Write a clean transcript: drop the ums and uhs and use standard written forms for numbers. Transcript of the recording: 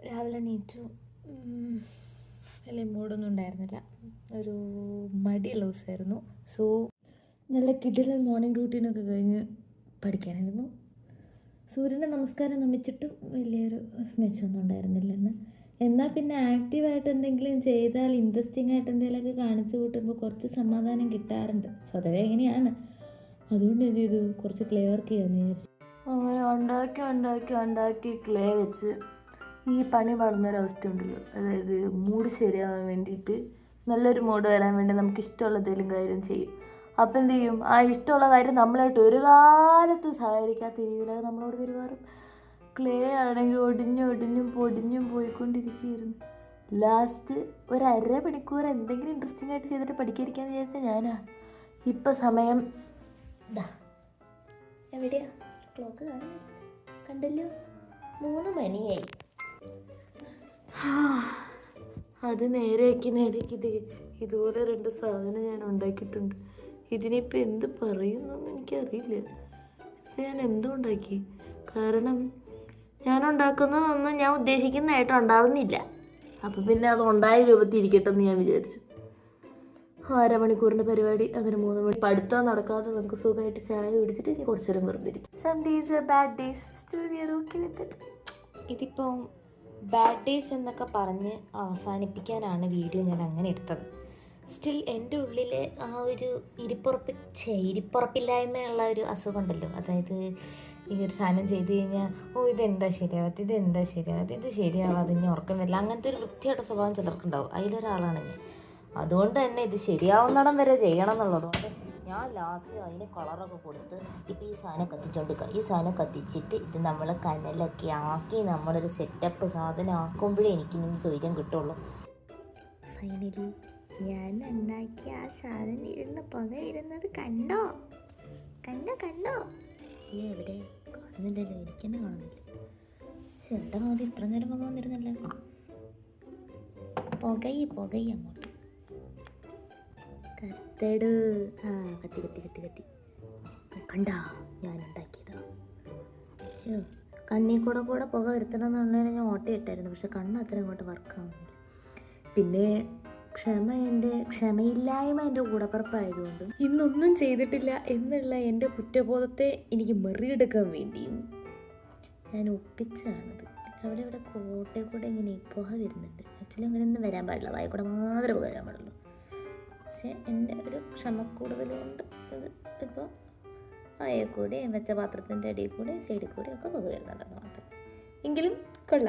രാവിലെ എണീറ്റു. വലിയ മൂഡൊന്നും ഉണ്ടായിരുന്നില്ല. ഒരു മടിയുള്ള ദിവസമായിരുന്നു. സോ നല്ല കിടിലൻ മോർണിംഗ് റൂട്ടീനൊക്കെ കഴിഞ്ഞ് പഠിക്കാനായിരുന്നു. സൂര്യൻ്റെ നമസ്കാരം നമിച്ചിട്ടും വലിയൊരു മെച്ചമൊന്നും ഉണ്ടായിരുന്നില്ലെന്ന്. എന്നാൽ പിന്നെ ആക്റ്റീവായിട്ട് എന്തെങ്കിലും ചെയ്താൽ ഇൻട്രസ്റ്റിംഗ് ആയിട്ട് എന്തെങ്കിലുമൊക്കെ കാണിച്ചു കൂട്ടുമ്പോൾ കുറച്ച് സമാധാനം കിട്ടാറുണ്ട്. സ്വതവേ എങ്ങനെയാണ്. അതുകൊണ്ട് എന്ത് ചെയ്തു, കുറച്ച് ക്ലേ വർക്ക് ചെയ്യാമെന്ന് വിചാരിച്ചു. അങ്ങനെ ഉണ്ടാക്കി ക്ലേ വെച്ച് ഈ പണി പാടുന്നൊരവസ്ഥ ഉണ്ടല്ലോ, അതായത് മൂഡ് ശരിയാവാൻ വേണ്ടിയിട്ട്, നല്ലൊരു മൂഡ് വരാൻ വേണ്ടി നമുക്ക് ഇഷ്ടമുള്ള എന്തെങ്കിലും കാര്യം ചെയ്യും. അപ്പം എന്ത് ചെയ്യും, ആ ഇഷ്ടമുള്ള കാര്യം നമ്മളായിട്ട് ഒരു കാലത്തും സഹകരിക്കാത്ത രീതിയിലാണ് നമ്മളോട് പെരുമാറും. ക്ലേ ആണെങ്കിൽ ഒടിഞ്ഞും പൊടിഞ്ഞും പോയിക്കൊണ്ടിരിക്കുകയായിരുന്നു. ലാസ്റ്റ് ഒരു അരമണിക്കൂർ എന്തെങ്കിലും ഇൻട്രസ്റ്റിംഗ് ആയിട്ട് ചെയ്തിട്ട് പഠിക്കാതിരിക്കാന്ന് വിചാരിച്ചാൽ ഞാനാ. ഇപ്പം സമയം എവിടെയാ, ക്ലോക്ക് കാണുന്നില്ല, കണ്ടല്ലോ, 3 മണിയായി. അത് നേരേക്ക് ഇതുപോലെ 2 സാധനം ഞാൻ ഉണ്ടാക്കിയിട്ടുണ്ട്. ഇതിനിപ്പോൾ എന്ത് പറയുന്നൊന്നും എനിക്കറിയില്ല. ഞാൻ എന്തോ ഉണ്ടാക്കി, കാരണം ഞാൻ ഉണ്ടാക്കുന്നതൊന്നും ഞാൻ ഉദ്ദേശിക്കുന്നതായിട്ട് ഉണ്ടാവുന്നില്ല. അപ്പം പിന്നെ അത് ഉണ്ടായ രൂപത്തിൽ ഇരിക്കട്ടെ എന്ന് ഞാൻ വിചാരിച്ചു. അരമണിക്കൂറിൻ്റെ പരിപാടി അങ്ങനെ 3 മണി. പഠിത്തം നടക്കാതെ നമുക്ക് സുഖമായിട്ട് ചായ കുടിച്ചിട്ട് ഇനി കുറച്ച് നേരം വെറുതെ ഇരിക്കും. Some days are bad days, still we are okay with it. ഇതിപ്പോൾ ബാഡ് ഡേയ്സ് എന്നൊക്കെ പറഞ്ഞ് അവസാനിപ്പിക്കാനാണ് വീഡിയോ ഞാൻ അങ്ങനെ എടുത്തത്. സ്റ്റിൽ എൻ്റെ ഉള്ളിൽ ആ ഒരു ഇരിപ്പുറപ്പില്ലായ്മയുള്ള ഒരു അസുഖമുണ്ടല്ലോ. അതായത് ഈ ഒരു സാധനം ചെയ്ത് കഴിഞ്ഞാൽ ഇതെന്താ ശരിയാവാത്ത, ഇത് ശരിയാവാതെ ഇനി ഉറക്കം വരില്ല, അങ്ങനത്തെ ഒരു വൃത്തിയായിട്ട് സ്വഭാവം ചിലർക്കുണ്ടാവും. അതിലൊരാളാണ് ഞാൻ. അതുകൊണ്ട് തന്നെ ഇത് ശരിയാവുന്നിടം വരെ ചെയ്യണം എന്നുള്ളതുകൊണ്ട് ഞാൻ ലാസ്റ്റ് അതിന് കളറൊക്കെ കൊടുത്ത് ഇപ്പം ഈ സാധനം കത്തിച്ചുകൊണ്ടിരിക്കുക. ഈ സാധനം കത്തിച്ചിട്ട് ഇത് നമ്മൾ കനലൊക്കെ ആക്കി നമ്മളൊരു സെറ്റപ്പ് സാധനം ആക്കുമ്പോഴേ എനിക്കിനി സ്വൈര്യം കിട്ടുള്ളൂ. ഫൈനലി ഞാൻ ഉണ്ടാക്കിയ ആ സാധനം ഇരുന്ന് പുകയിരുന്നത് കണ്ടോ? എവിടെ കാണുന്നില്ലല്ലോ, എനിക്കെന്നെ കാണുന്നില്ല. ചേട്ടാ അത് ഇത്ര നേരം പുക വന്നിരുന്നല്ലേ. പുകയി അങ്ങോട്ട് കത്തട്. കത്തി കണ്ടാ ഞാൻ ഉണ്ടാക്കിയതാ. കണ്ണിൽ കൂടെ പുക വരുത്തണം എന്നുള്ളതിന് ഞാൻ ഓട്ടയിട്ടായിരുന്നു. പക്ഷെ കണ്ണ് അത്ര അങ്ങോട്ട് വർക്കാവുന്നില്ല. പിന്നെ ക്ഷമയില്ലായ്മ എൻ്റെ കൂടപ്പിറപ്പായതുകൊണ്ട് ഇന്നൊന്നും ചെയ്തിട്ടില്ല എന്നുള്ള എൻ്റെ കുറ്റബോധത്തെ എനിക്ക് മെറിയെടുക്കാൻ വേണ്ടിയും ഞാൻ ഒപ്പിച്ചാണത്. അവിടെ കോട്ടയിൽ കൂടെ ഇങ്ങനെ പുക വരുന്നുണ്ട്. ആക്ച്വലി അങ്ങനെയൊന്നും വരാൻ പാടില്ല, വായ കൂടെ മാത്രമേ പുക വരാൻ പാടുള്ളൂ. പക്ഷെ എൻ്റെ ഒരു ക്ഷമക്കൂടുതലുകൊണ്ട് ഇത് ഇപ്പോൾ വായയിൽ കൂടെ വെച്ച പാത്രത്തിൻ്റെ അടിയിൽ കൂടെ സൈഡിൽ കൂടെ ഒക്കെ പുക വരുന്നുണ്ടെന്ന് മാത്രം. എങ്കിലും കൊള്ളാം.